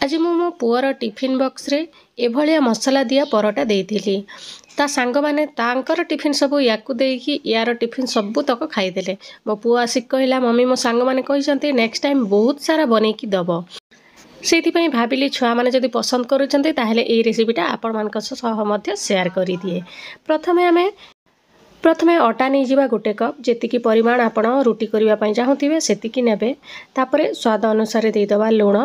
आज मो poor tiffin box रे एभलिया मसला दिया परोटा देइथिली। ता सांग माने तांकर टिफिन सब याकु देकी यार टिफिन सब तक खाईदेले। मो पुआ आसिक कहला मम्मी मो सांग माने कहिसंती नेक्स्ट टाइम बहुत सारा बनेकी दबो। सेति पई भाबिली छुआ माने जदि पसंद करूचंती ताहेले एई रेसिपीटा आपण मानक सह मध्य शेयर करि दिए। प्रथमे अटा नहीं जिबा गोटे कप जेतिकी परिमाण आपण रुटी करिवा पई चाहुथिबे सेतिकी नेबे। तापरे स्वाद अनुसार दे दबा लूण।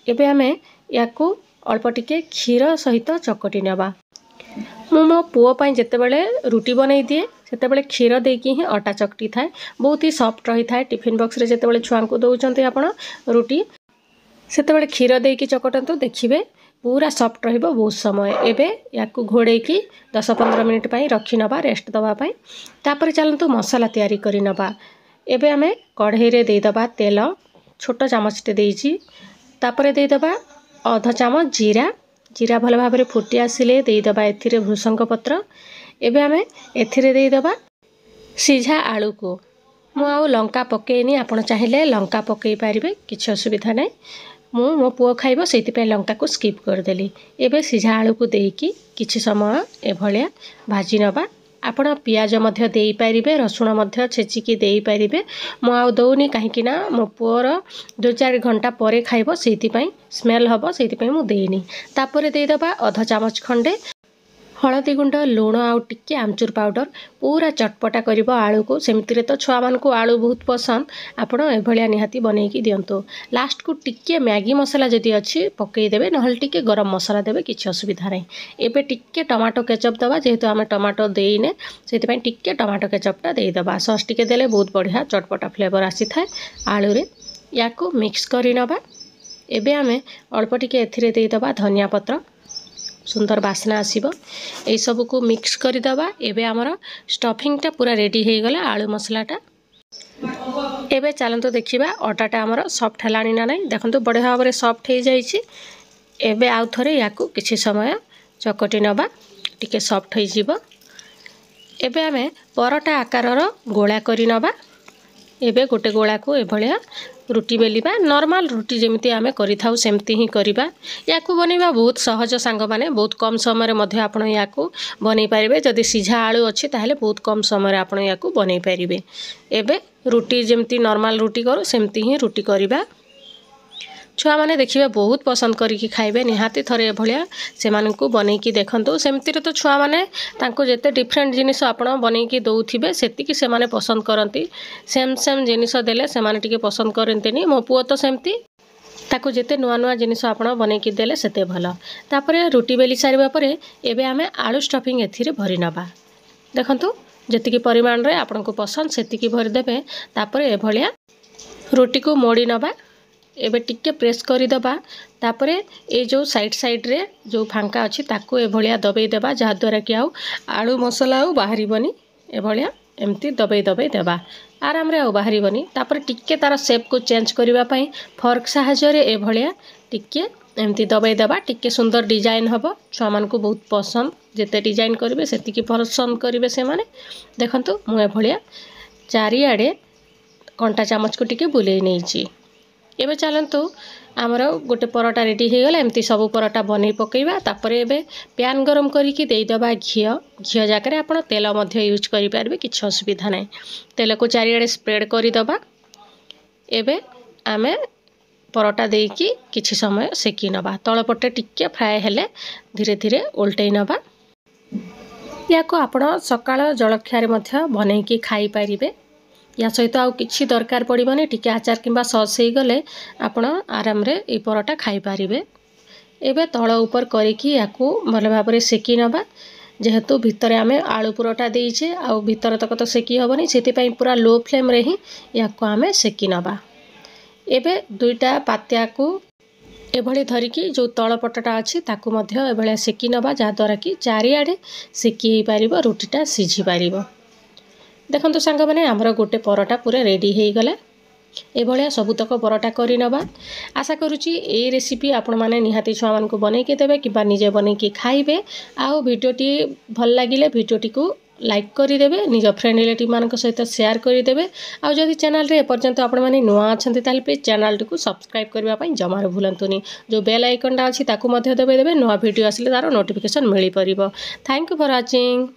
एबे आमे याकू अल्प टिके क्षीर सहित चकटी नेबा। मो पुओ पई जेतेबेले रुटी बनै दिए सेतेबेले क्षीर देकी ही अटा चकटी थाए। बहुत ही सॉफ्ट रही थाए। टिफिन बॉक्स रे जेतेबेले छुआंकू दउचंती आपण रुटी सेतेबेले क्षीर देकी चकटंतु देखिबे पूरा सॉफ्ट रहिबो बहुत समय। एबे याकू घोड़ेकी 10-15 मिनिट पई रखी नबा रेस्ट दबा पई। तापरे चलंतु मसाला तयारी करि नबा। एबे आमे कढ़ई रे दे दबा तेल छोटो चामच टे देइची। तापरे दे दबा आधा चामच जीरा भल भाव में फुटी आसिले दे दबा एथिरे भृषंग पत्र। एबे आमे एथिरे दे दबा सिझा आलू को। मु आउ लंका पकेइनी आपण चाहिले लंका पकेइ पारिबे किछि असुविधा नै। मो पुओ खाइबो सेति पे लंका को स्किप कर देली। एबे सिझा आलू को देकी किछि समय एभलिया भाजी नबा। आपण पियाज मध्य देई पारिबे रसुण मध्य छेचिकी देई पारिबे। मो आउ दउनी काहेकि ना मो पुओर 2-4 घंटा परे खाइबो सेति पई स्मेल हबो सेति पई मु देइनी। तापरे देई दबा आधा चामच खंडे हळदी गुंड लूण आउ टिके आमचूर पाउडर पूरा चटपटा करिबो आलू को। सेमितिरे तो छुआ मानकु आलू बहुत पसंद। आपण एभलिया निहाती बनेकी दियंतो। लास्ट को टिके मैगी मसाला जदि अछि पकेई देबे नहल टिके गरम मसाला देबे किछि असुविधा नै। एबे टिके टमाटो केचप दबा जेहेतु आमे टमाटो देइने सेति पई टिके टमाटो केचपटा देई दबा। सॉस टिके देले बहुत बढ़िया चटपटा फ्लेवर आसी थाए आलू रे। याकू मिक्स करि नबा। एबे आमे अल्प टिके एथिरे देई दबा धनिया पत्र सुंदर बासना आसीबो। ए सब को मिक्स करि दबा। एबे हमर स्टफिंगटा पूरा रेडी हे गला आलू मसलाटा। एबे चलंतो देखिबा अटाटा हमर सॉफ्ट हलानी ना नै। देखंतु बढ़िया भाव रे सॉफ्ट हे जाईछि। एबे आउ थरे याकू किछि समय चकटी नबा टिके सॉफ्ट हे जिवो। एबे आमे परोटा आकारर गोळा करि नबा। एबे गोटे गोळा को एभलिया रुटी बेलिबा। नॉर्मल रुटी जेमिति आमे करि थाउ सेमति ही करिबा। याकू बनेबा बहुत सहज सांग माने बहुत कम समय रे मध्य आपण याकू बनै पारिबे। जदि सिझा आलू अछि ताहेले बहुत कम समय रे आपण याकू बनै पारिबे। एबे रुटी जेमिति नॉर्मल रुटी करू सेमति ही रुटी करिबा। छुआ माने देखिबे बहुत पसंद करिकी खाइबे निहाती थरे एभलिया सेमानकू बनेकी देखंतु। सेमति रे तो छुआ माने तांको जेते डिफरेंट जिनिस आपण बनेकी दउथिबे सेतिकी सेमाने पसंद करंती। सेम जिनिस देले सेमाने टिके पसंद करंतेनी। मो पुओ तो सेमति ताको जेते नुआ नुआ जिनिस आपण बनेकी देले सेते भलो। तापरे रुटी बेली सारिबा परे एबे आमे आलू स्टफिंग एथिरे भरि नबा। देखंतु जेतिकी परिमाण रे आपनको पसंद सेतिकी भरि देबे। तापरे एभलिया रुटी को मोड़ी नबा। एबे टिके प्रेस करि दबा। तापरे ए जो साइड रे जो फांका अछि ताको एभलिया दबेई देबा जहा द्वारा कि आलू मसला आउ बाहरी बनी। एभलिया एमती दबेई देबा आराम रे आउ बाहरी बनी। तापरे टिके तार शेप को चेंज करिवा पई फॉर्क सहायता रे एभलिया टिके एमती दबेई देबा। टिके सुंदर डिजाइन हबो। छुआ मानकू बहुत पसंद जेते डिजाइन करिवे सेतिकी पसंद करिवे से माने। देखंतु मु एभलिया चारि आडे कंटा चामच को टिके बुलेई नेइची। एबे चलंतु आमर गोटे परोटा रेडी हे गला। एमती सब परोटा बनै पकेइबा। तापरे एबे पैन गरम करिकी देई दबा घियो जाकरे आपण तेल मध्य यूज करि पारबे किछ असुविधा नै। तेल को चारि आडे स्प्रेड करि दबा। एबे आमे परोटा देकी किछि समय सेकी नबा। तळ पटे टिके फ्राई हेले धीरे धीरे उल्टै नबा। याको आपण सकाळ जळख्या रे मध्य बनेकी खाई पारिबे। या सहित आउ किछि दरकार पड़िबनी। टिके आचार किंबा सॉस हे गले आपण आराम रे ए परोटा खाई पारिबे। एबे तळ ऊपर करिकी याकू भल भाव रे सेकी नबा। जेहेतु भितरे आमे आलू परोटा देइछे आउ भितर तक तो सेकी हबनी सेति पई पूरा लो फ्लेम रे ही याकू आमे सेकी नबा। एबे दुईटा पात्या को एभली धरिकी जो तळ पटटा अछि ताकू मध्य एभली सेकी नबा जहा द्वारा कि चारि आडे सेकी हे पारिबो रुटीटा सिझी पारिबो। देखंतु सांग माने हमर गोटे परोटा पूरा रेडी हे गला। एभलिया सबुतक परोटा करि नबा। आशा करूची ए रेसिपी आपण माने निहाती छुआ मानकू बनेकी देबे किबा निजे बनेकी खाइबे। आउ वीडियोटी भल लागिले वीडियोटी को लाइक करदेवे निज फ्रेंड रिलेटिव मान सहित शेयर करदेवे आउ जदि चैनल रे एपर्यंत आपण मैंने नुआ अच्छा प्लीज चैनल टी सब्सक्राइब करने जमार भूलतुनि जो बेल आइकनटा अच्छी ताकू दबाइदेवे नुआ वीडियो आसिले तार नोटिफिकेशन मिल पार। Thank you for watching.